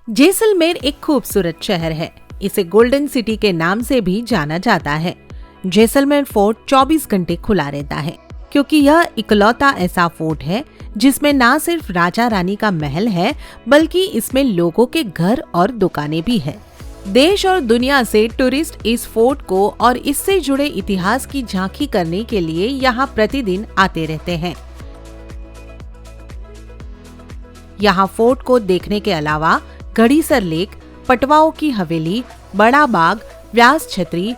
जैसलमेर एक खूबसूरत शहर है। इसे गोल्डन सिटी के नाम से भी जाना जाता है। जैसलमेर फोर्ट 24 घंटे खुला रहता है क्योंकि यह इकलौता ऐसा फोर्ट है जिसमें ना सिर्फ राजा रानी का महल है बल्कि इसमें लोगों के घर और दुकानें भी है। देश और दुनिया से टूरिस्ट इस फोर्ट को और इससे जुड़े इतिहास की झांकी करने के लिए यहाँ प्रतिदिन आते रहते हैं। यहाँ फोर्ट को देखने के अलावा घड़ीसर लेक, पटवाओं की हवेली, बड़ा बाग, व्यास छतरी,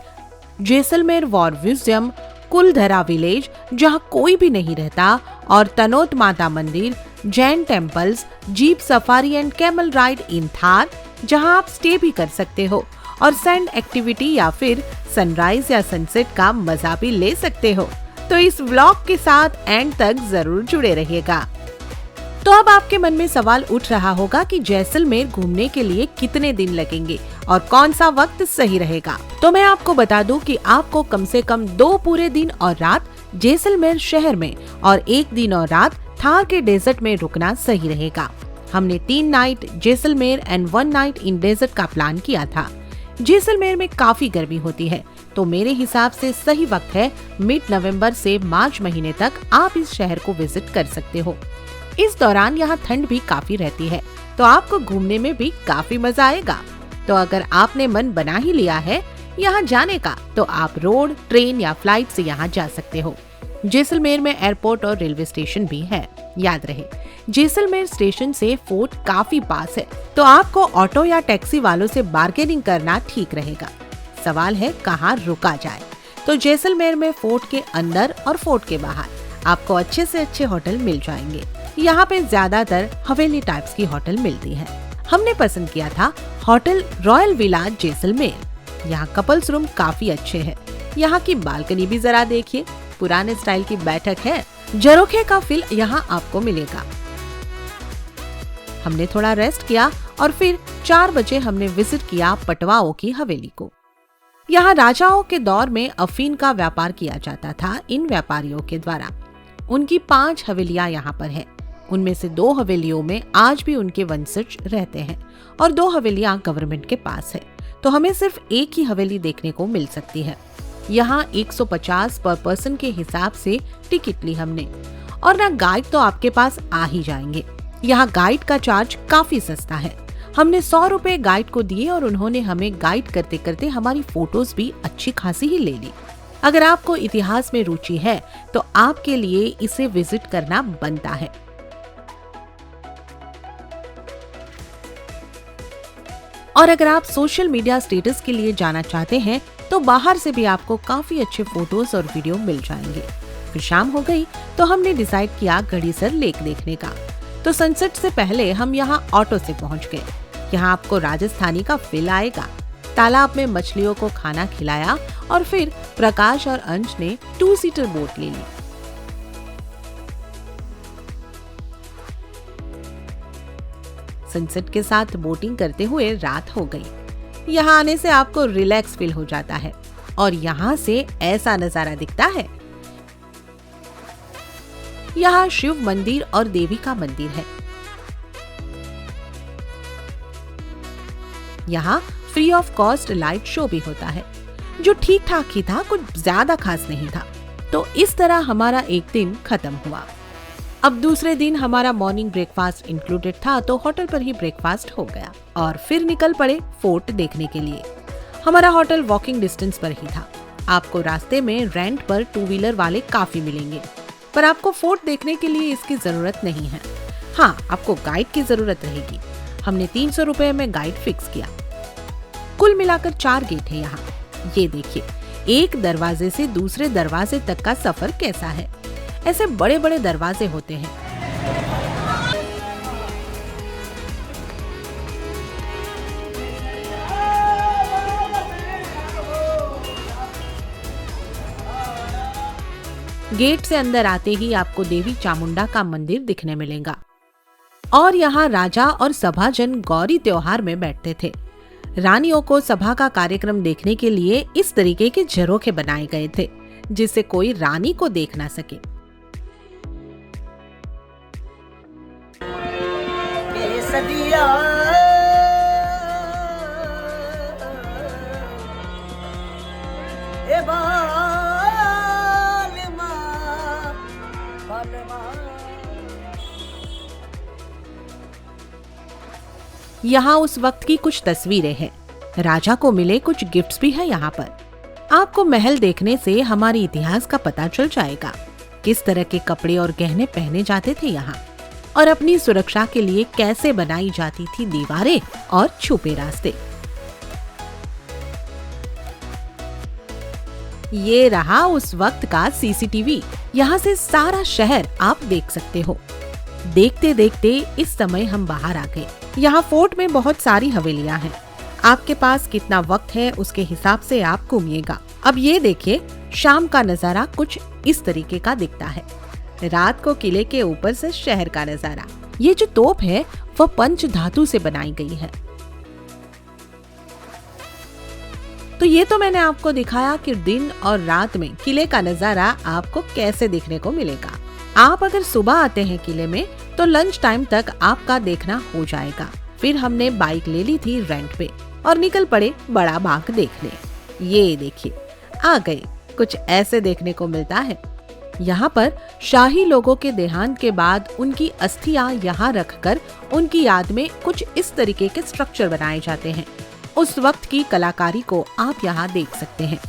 Jaisalmer war museum, Kuldhara village जहाँ कोई भी नहीं रहता और तनोत माता मंदिर, Jain temples, jeep safari and camel ride in Thar जहाँ आप स्टे भी कर सकते हो और सैंड एक्टिविटी या फिर सनराइज या सनसेट का मजा भी ले सकते हो। तो इस व्लॉग के साथ एंड तक जरूर जुड़े रहिएगा। तो अब आपके मन में सवाल उठ रहा होगा कि जैसलमेर घूमने के लिए कितने दिन लगेंगे और कौन सा वक्त सही रहेगा। तो मैं आपको बता दूं कि आपको कम से कम 2 पूरे दिन और रात जैसलमेर शहर में और 1 दिन और रात थार के डेजर्ट में रुकना सही रहेगा। हमने 3 night Jaisalmer and 1 night in desert का प्लान किया था। जैसलमेर में काफी गर्मी होती है तो मेरे हिसाब से सही वक्त है मिड नवंबर से मार्च महीने तक आप इस शहर को विजिट कर सकते हो। इस दौरान यहाँ ठंड भी काफी रहती है तो आपको घूमने में भी काफी मजा आएगा। तो अगर आपने मन बना ही लिया है यहाँ जाने का तो आप रोड, ट्रेन या फ्लाइट से यहाँ जा सकते हो। जैसलमेर में एयरपोर्ट और रेलवे स्टेशन भी है। याद रहे जैसलमेर स्टेशन से फोर्ट काफी पास है तो आपको ऑटो या टैक्सी वालों से बार्गेनिंग करना ठीक रहेगा। सवाल है कहाँ रुका जाए। तो जैसलमेर में फोर्ट के अंदर और फोर्ट के बाहर आपको अच्छे से अच्छे होटल मिल जाएंगे। यहाँ पे ज्यादातर हवेली टाइप्स की होटल मिलती है। हमने पसंद किया था होटल रॉयल विला जैसलमेर। यहाँ कपल्स रूम काफी अच्छे हैं। यहाँ की बालकनी भी जरा देखिए, पुराने स्टाइल की बैठक है। झरोखे का फील यहाँ आपको मिलेगा। हमने थोड़ा रेस्ट किया और फिर 4 बजे हमने विजिट किया पटवाओं की हवेली को। यहाँ राजाओं के दौर में अफीम का व्यापार किया जाता था इन व्यापारियों के द्वारा। उनकी 5 हवेलियां यहाँ पर है। उनमें से 2 हवेलियों में आज भी उनके वंशज रहते हैं और 2 हवेलियां गवर्नमेंट के पास है। तो हमें सिर्फ एक ही हवेली देखने को मिल सकती है। यहाँ 150 पर पर्सन के हिसाब से टिकट ली हमने और ना गाइड तो आपके पास आ ही जाएंगे। यहाँ गाइड का चार्ज काफी सस्ता है। हमने 100 रुपए गाइड को दिए और उन्होंने हमें गाइड करते करते हमारी फोटोज भी अच्छी खासी ही ले ली। अगर आपको इतिहास में रुचि है तो आपके लिए इसे विजिट करना बनता है। और अगर आप सोशल मीडिया स्टेटस के लिए जाना चाहते हैं तो बाहर से भी आपको काफी अच्छे फोटोज और वीडियो मिल जाएंगे। फिर शाम हो गई तो हमने डिसाइड किया घड़ीसर लेक देखने का। तो सनसेट से पहले हम यहाँ ऑटो से पहुँच गए। यहाँ आपको राजस्थानी का फील आएगा। तालाब में मछलियों को खाना खिलाया और फिर प्रकाश और अंश ने 2 सीटर बोट ले ली। सनसेट के साथ बोटिंग करते हुए रात हो गई। यहाँ आने से आपको रिलैक्स फील हो जाता है और यहाँ से ऐसा नजारा दिखता है। यहाँ शिव मंदिर और देवी का मंदिर है। यहाँ free of cost light show भी होता है जो ठीक ठाक ही था, कुछ ज्यादा खास नहीं था। तो इस तरह हमारा एक दिन खत्म हुआ। अब दूसरे दिन हमारा मॉर्निंग ब्रेकफास्ट इंक्लूडेड था तो होटल पर ही ब्रेकफास्ट हो गया और फिर निकल पड़े फोर्ट देखने के लिए। हमारा होटल वॉकिंग डिस्टेंस पर ही था। आपको रास्ते में रेंट पर 2 व्हीलर वाले काफी मिलेंगे पर आपको फोर्ट देखने के लिए इसकी जरूरत नहीं है। हाँ, आपको गाइड की जरूरत रहेगी। हमने 300 रुपए में गाइड फिक्स किया। कुल मिलाकर 4 गेट है यहाँ। ये देखिए, एक दरवाजे से दूसरे दरवाजे तक का सफर कैसा है। ऐसे बड़े बड़े दरवाजे होते हैं। गेट से अंदर आते ही आपको देवी चामुंडा का मंदिर दिखने मिलेगा। और यहाँ राजा और सभाजन गौरी त्योहार में बैठते थे। रानियों को सभा का कार्यक्रम देखने के लिए इस तरीके के झरोखे बनाए गए थे जिससे कोई रानी को देख ना सके। सदिया यहाँ उस वक्त की कुछ तस्वीरें हैं। राजा को मिले कुछ गिफ्ट्स भी है यहाँ पर। आपको महल देखने से हमारे इतिहास का पता चल जाएगा, किस तरह के कपड़े और गहने पहने जाते थे यहाँ, और अपनी सुरक्षा के लिए कैसे बनाई जाती थी दीवारें और छुपे रास्ते। ये रहा उस वक्त का सीसीटीवी। यहाँ से सारा शहर आप देख सकते हो। देखते देखते इस समय हम बाहर आ गए। यहाँ फोर्ट में बहुत सारी हवेलियां हैं। आपके पास कितना वक्त है उसके हिसाब से आप घूमिएगा। अब ये देखिए, शाम का नजारा कुछ इस तरीके का दिखता है। रात को किले के ऊपर से शहर का नजारा। ये जो तोप है वह पंच धातु से बनाई गई है। तो ये तो मैंने आपको दिखाया कि दिन और रात में किले का नजारा आपको कैसे देखने को मिलेगा। आप अगर सुबह आते हैं किले में तो लंच टाइम तक आपका देखना हो जाएगा। फिर हमने बाइक ले ली थी रेंट पे और निकल पड़े बड़ा बाग देखने। ये देखिए, आ गए। कुछ ऐसे देखने को मिलता है। यहाँ पर शाही लोगों के देहांत के बाद उनकी अस्थियां यहाँ रखकर उनकी याद में कुछ इस तरीके के स्ट्रक्चर बनाए जाते हैं। उस वक्त की कलाकारी को आप यहाँ देख सकते हैं।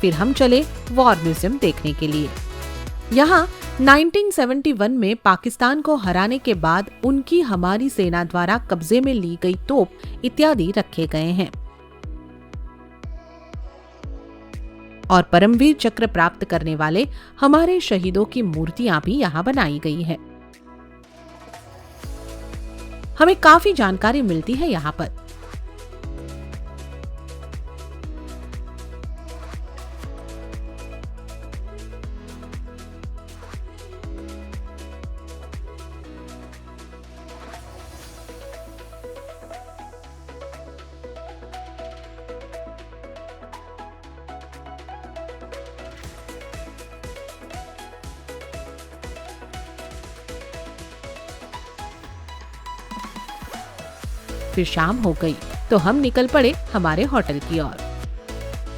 फिर हम चले वॉर म्यूजियम देखने के लिए। यहाँ 1971 में पाकिस्तान को हराने के बाद उनकी हमारी सेना द्वारा कब्जे में ली गई तोप इत्यादि रखे गए हैं और परमवीर चक्र प्राप्त करने वाले हमारे शहीदों की मूर्तियां भी यहाँ बनाई गई है। हमें काफी जानकारी मिलती है यहाँ पर। फिर शाम हो गई तो हम निकल पड़े हमारे होटल की ओर।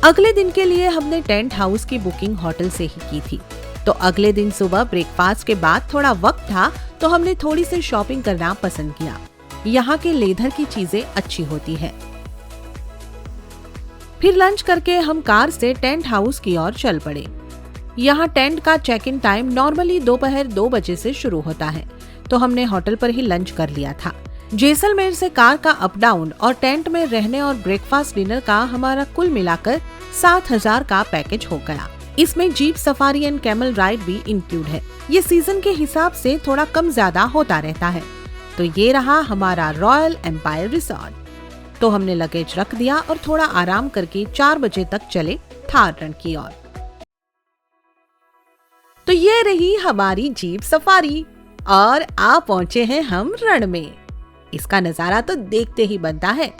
अगले दिन के लिए हमने टेंट हाउस की बुकिंग होटल से ही की थी। तो अगले दिन सुबह ब्रेकफास्ट के बाद थोड़ा वक्त था तो हमने थोड़ी सी शॉपिंग करना पसंद किया। यहाँ के लेदर की चीजें अच्छी होती है। फिर लंच करके हम कार से टेंट हाउस की ओर चल पड़े। यहाँ टेंट का चेक इन टाइम नॉर्मली दोपहर 2 बजे से शुरू होता है, तो हमने होटल पर ही लंच कर लिया था। जैसलमेर से कार का अप डाउन और टेंट में रहने और ब्रेकफास्ट डिनर का हमारा कुल मिलाकर 7,000 का पैकेज हो गया। इसमें jeep safari and camel ride भी इंक्लूड है। ये सीजन के हिसाब से थोड़ा कम ज्यादा होता रहता है। तो ये रहा हमारा रॉयल एम्पायर रिसोर्ट। तो हमने लगेज रख दिया और थोड़ा आराम करके 4 बजे तक चले थार रण की ओर। तो ये रही हमारी जीप सफारी और आ पहुंचे हैं हम रण में। इसका नजारा तो देखते ही बनता है।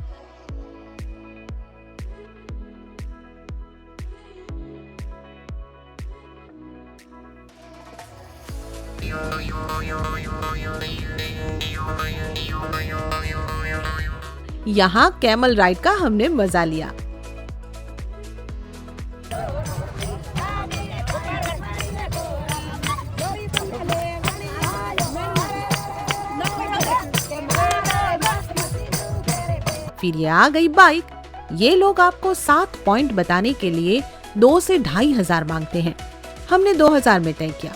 यहाँ कैमल राइड का हमने मजा लिया। फिर ये आ गई बाइक। ये लोग आपको 7 पॉइंट बताने के लिए 2 से 2,500 मांगते हैं। हमने 2,000 में तय किया।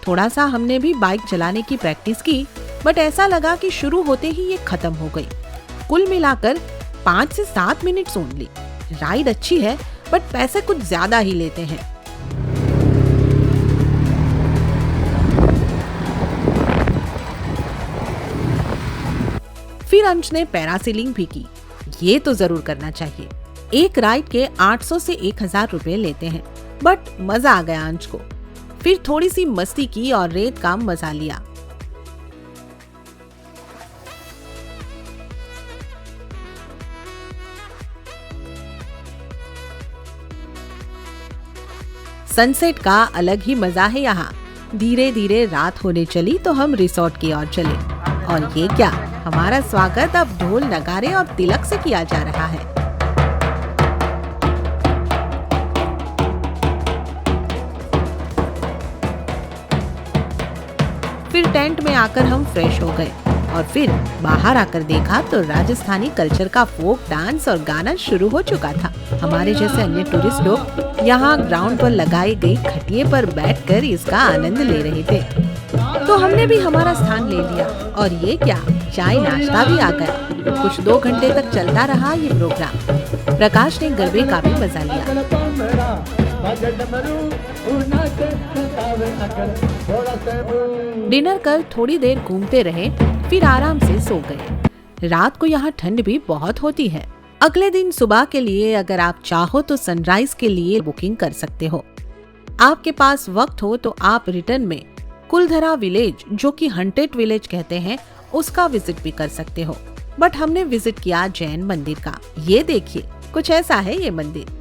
थोड़ा सा हमने भी बाइक चलाने की प्रैक्टिस की, बट ऐसा लगा कि शुरू होते ही ये खत्म हो गई। कुल मिलाकर 5 से 7 मिनट ओनली। राइड अच्छी है बट पैसे कुछ ज्यादा ही लेते हैं। फिर अंश ने पैरासीलिंग भी की। ये तो जरूर करना चाहिए। एक राइड के 800 से 1,000 रुपए लेते हैं, बट मजा आ गया अंश को। फिर थोड़ी सी मस्ती की और रेत का मजा लिया। सनसेट का अलग ही मजा है यहाँ। धीरे धीरे रात होने चली तो हम रिसोर्ट की ओर चले। और ये क्या, हमारा स्वागत अब ढोल नगारे और तिलक से किया जा रहा है। फिर टेंट में आकर हम फ्रेश हो गए और फिर बाहर आकर देखा तो राजस्थानी कल्चर का फोक डांस और गाना शुरू हो चुका था। हमारे जैसे अन्य टूरिस्ट लोग यहाँ ग्राउंड पर लगाई गई खटिए पर बैठकर इसका आनंद ले रहे थे। तो हमने भी हमारा स्थान ले लिया और ये क्या, चाय नाश्ता भी आ गया। कुछ 2 घंटे तक चलता रहा ये प्रोग्राम। प्रकाश ने गरबे का भी मजा लिया। डिनर कर थोड़ी देर घूमते रहे, फिर आराम से सो गए। रात को यहाँ ठंड भी बहुत होती है। अगले दिन सुबह के लिए अगर आप चाहो तो सनराइज के लिए बुकिंग कर सकते हो। आपके पास वक्त हो तो आप रिटर्न में कुलधरा विलेज, जो कि हंटेड विलेज कहते हैं, उसका विजिट भी कर सकते हो। बट हमने विजिट किया जैन मंदिर का। ये देखिए, कुछ ऐसा है ये मंदिर।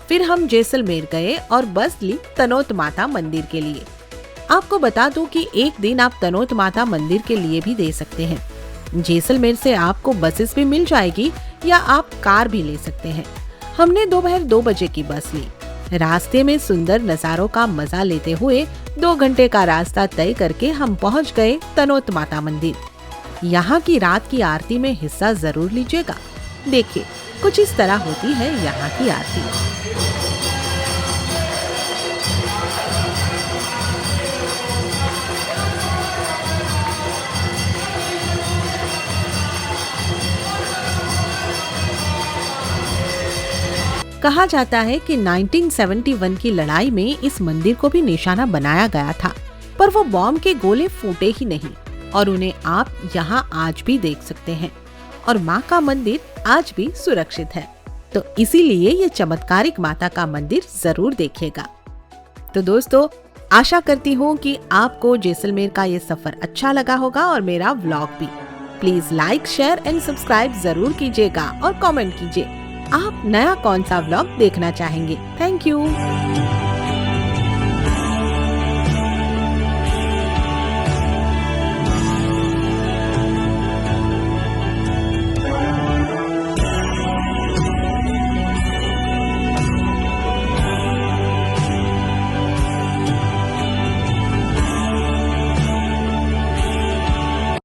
फिर हम जैसलमेर गए और बस ली तनोत माता मंदिर के लिए। आपको बता दूं कि एक दिन आप तनोत माता मंदिर के लिए भी दे सकते हैं। जैसलमेर से आपको बसेस भी मिल जाएगी या आप कार भी ले सकते हैं। हमने दोपहर 2 बजे की बस ली। रास्ते में सुंदर नजारों का मजा लेते हुए 2 घंटे का रास्ता तय करके हम पहुंच गए तनोत माता मंदिर। यहाँ की रात की आरती में हिस्सा जरूर लीजिएगा। देखिए, कुछ इस तरह होती है यहाँ की आरती। कहा जाता है कि 1971 की लड़ाई में इस मंदिर को भी निशाना बनाया गया था, पर वो बॉम्ब के गोले फूटे ही नहीं और उन्हें आप यहाँ आज भी देख सकते हैं और माँ का मंदिर आज भी सुरक्षित है। तो इसीलिए ये चमत्कारिक माता का मंदिर जरूर देखिएगा। तो दोस्तों, आशा करती हूँ कि आपको जैसलमेर का ये सफर अच्छा लगा होगा और मेरा व्लॉग भी। Please like, share and subscribe जरूर कीजिएगा और कमेंट कीजिए आप नया कौन सा व्लॉग देखना चाहेंगे। Thank you.